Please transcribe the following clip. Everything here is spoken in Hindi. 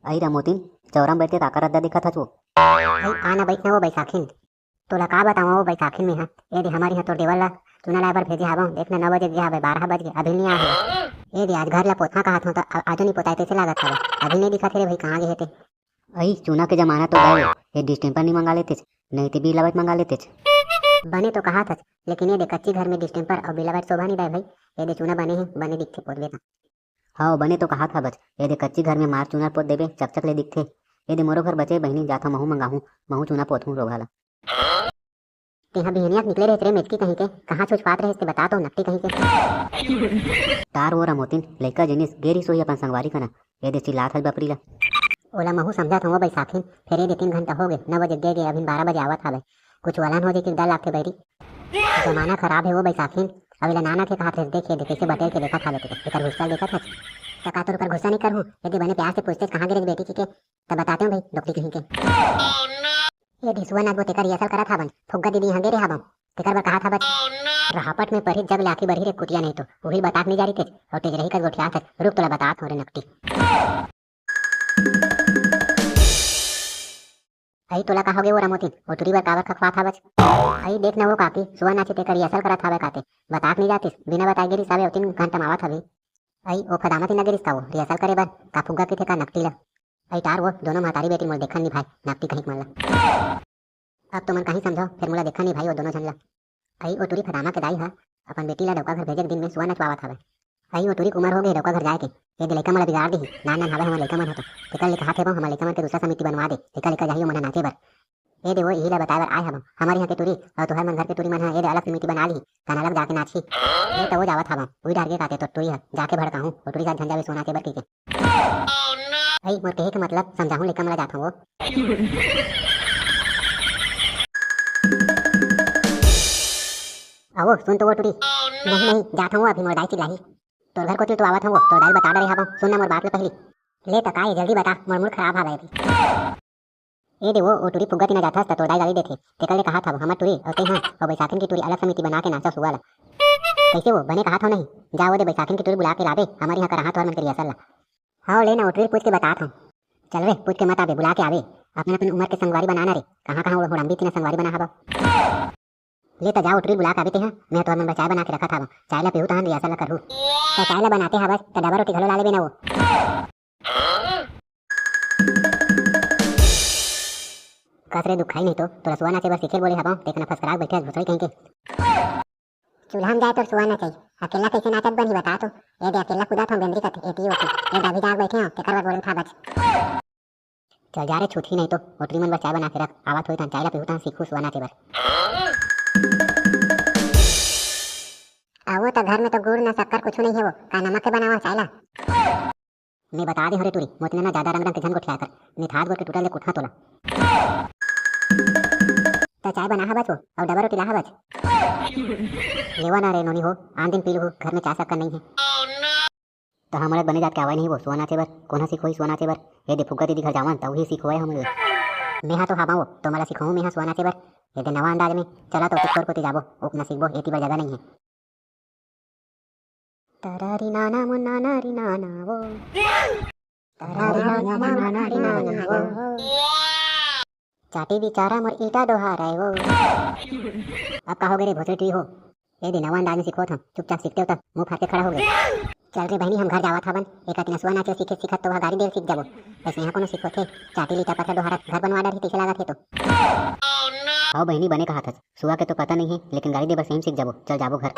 आई रमोतीन चौरम बैठते ताकर अद्दा दिखा था वो। भाई आना बैठना वो बैसाखिन तोला का बताऊँ वो बैसाखिन में है ये दे हमारी यहाँ तो देवल ला चुना लाए पर भेजे हवा देखना 9 बजे गया है 12 बज गए अभी नहीं आए ये दे आज घर ला पोतना कहा था आज नहीं पोता कैसे लागत है अभी नहीं दिखा थे भाई कहाँ गए थे। आई चूना के जमाना तो गए ये डिस्टेम्पर नहीं मंगा लेते नहीं तो बिलावट मंगा लेते। बने तो कहा था लेकिन ये दे कच्ची घर में डिस्टेम्पर और बिलावट शोभा नहीं रहे भाई ये दे चूना बने हैं बने दिखते पोत लेता। हाँ बने तो कहा था बच ये दे कच्ची घर में मार चूना पोत देवे चकचक ले दिखते। ये दे मोरो घर बचे बहनी जाता महू मंगाहूँ महू चूना पोतूँ रोगाला। तेहा बिहनिया निकले रहे तेरे मेटकी कहीं के कहाँ छुछपात रहे इसके बता तो नकटी कहीं के तार वो रमोतीन लइका जिनिस गेरी सोई अपन संगवारी कना ये दे चिल्लात हल बपरी ला। ओला महू समझा था वो बैसाखिन फिर ये 3 घंटा हो गए 9 बजे दे गए अभी 12 बजे आवत हवे कुछ वलान हो जाए कि डर लागते बैरी जमाना खराब है वो बैसाखिन अभी नाना के कहा थे देखे दे कैसे बटेर के देखा था लेते एकर गुस्सा देखा था तका तो ऊपर गुस्सा नहीं करूँ यदि बने प्यार से पूछते कहाँ गिरे बेटी की के तब बताते हूँ भाई डॉक्टरी कहीं के ये ढिसुआ ना वो तेकर रिहर्सल करा था बन फुग्गा दीदी यहाँ गे रे हाबम तेकर कहा था बच रहापट में परी जग लाखी बरही रे कुटिया नहीं तो वही बता नहीं जा रही थे और तेज रही कर गोठिया था रुक तोला बता हो रे नकटी आई तोला कहोगे वो रमोती वो टूरी बर कावर खखवा था बच आई देख ना वो काकी सुबह नाचे तेकर रिहर्सल करा था काते बता नहीं जातीस बिना बताए गिरी सावे 3 घंटा मावा था आई ओ फदामत ही न गिरिस था वो रिहर्सल करे बर का फुग्गा की थे का नकटी ला आई तार वो दोनों महतारी बेटी मोल देखा नहीं भाई नकटी कहीं मला अब तो मन कहीं समझो फिर मोला देखा नहीं भाई वो दोनों झन ला आई ओ टूरी फदामा के दाई हा अपन बेटी ला डोका घर भेजे दिन में सुबह नचवावा था आई वो टूरी उमर हो गई डोका घर जाए के ये लड़का मला बिगाड़ दी ना ना हवे हमारे लड़का मन होता टिकल ले कहा थे हमारे लड़का मन के दूसरा समिति बनवा दे टिकल लेकर जाइयो मना नाचे बर ये दे वो यही ला बताए बर आए हम हमारे यहाँ के टूरी और तुहर मन घर के टूरी मन है ये अलग समिति बना ली कना अलग जाके नाची ये तो वो जावा था वही डाल के काते तो टूरी जाके भड़काऊं और टूरी का झंझा भी सोना के बर के भाई मोर कहे के मतलब समझाऊं लेकर मला जाता हूं वो आओ सुन तो वो टूरी नहीं नहीं जाता हूं अभी मोर दाई चिल्लाई तोर घर को तो आवत हूं तो दाई बता रहे हां सुन ना मोर बात ले पहली ले तक आए जल्दी बता मोर मूड खराब आ गई ये दे वो टूरी फुग्गा तीना जाता तो दाई गाली देथे तेकर ले कहा था हमर टूरी और ते हां और बैसाखिन की टूरी अलग समिति बना के नाचा सुवाला कैसे वो बने कहा था नहीं जाओ दे बैसाखिन की टूरी बुला के लावे हमारे यहाँ करा तो मन करिए असल हाँ ले ना टूरी पूछ के बता था चल रे पूछ के मत आवे बुला के आवे अपने अपनी उम्र के संगवारी बनाना रे कहाँ कहाँ वो रंबी थी ना संगवारी बना हवा ले तो जाओ टूरी बुला के आवे थे मैं तो मन चाय बना के रखा था चाय ला पीहू तहन रिहर्सल करूँ तो चाय ला बनाते हवा तो डबा रोटी घलो ला लेबे ना वो कसरे दुखाई नहीं तो तोरा सुआ नाचे बस सीखे बोले हवा देखना फसकराक बैठे घुसड़ी कहीं के चूल्हा में जाए तो सुआ ना चाहिए अकेला कैसे नाचत बनी बता तो ये दे अकेला खुदा था बेंद्री कथे एटी ओटी ये दादी दाग बैठे हैं तेकर बार बोले था बच चल जा रे छूटी नहीं तो होटली मन बचाए बना के रख आवत होई त चाय ला पीहू सीखू सुआ नाचे बर आओ तो घर में तो गुड़ ना शक्कर कुछ नहीं है वो का नमक के बनावा चाय ला मैं बता दे हरे टूरी मोतने ना ज्यादा रंग रंग के झन गोठिया कर निथात गोट के टूटल ले कुठा तोला तो चाय बना हा बच और डबा रोटी ला हा बच लेवा ना रे नोनी हो आन दिन पी लू घर में चाय शक्कर नहीं है तो हमारे बने जाके आवा नहीं वो सोना चेबर कोना सीखोई सोना चेबर ये दे फुग्गा दीदी घर जावन तो वही सीखोए हम मेहा तो हाबाओ तो मला सिखाऊं मेहा सोना चेबर ये दे नवा अंदाज में चला तो कुछ को जाबो ओक ना सीखबो एती बार जगह नहीं है तरारी नाना मुन्ना नारी नाना वो तरारी नाना मुन्ना नारी नाना वो चाटी बिचारा मोर ईटा दोहारा है वो अब कहोगे रे भोसड़ी हो ये दिन नवा अंदाज में सीखो था चुपचाप सीखते हो तो मुंह फाड़ के खड़ा हो गए चल रे बहनी हम घर जावा था बन एक दिन सुआ नाचे सीखे सीखत तो वह गाड़ी देर सीख जाबो ऐसे यहाँ कोनो सीखो थे चाटी लीटा पत्थर दोहारा घर बनवा डर ही कैसे लगा थे तो हाँ बहनी बने कहा था सुआ के तो पता नहीं है लेकिन गाड़ी दे बस यहीं सीख जाबो चल जाबो घर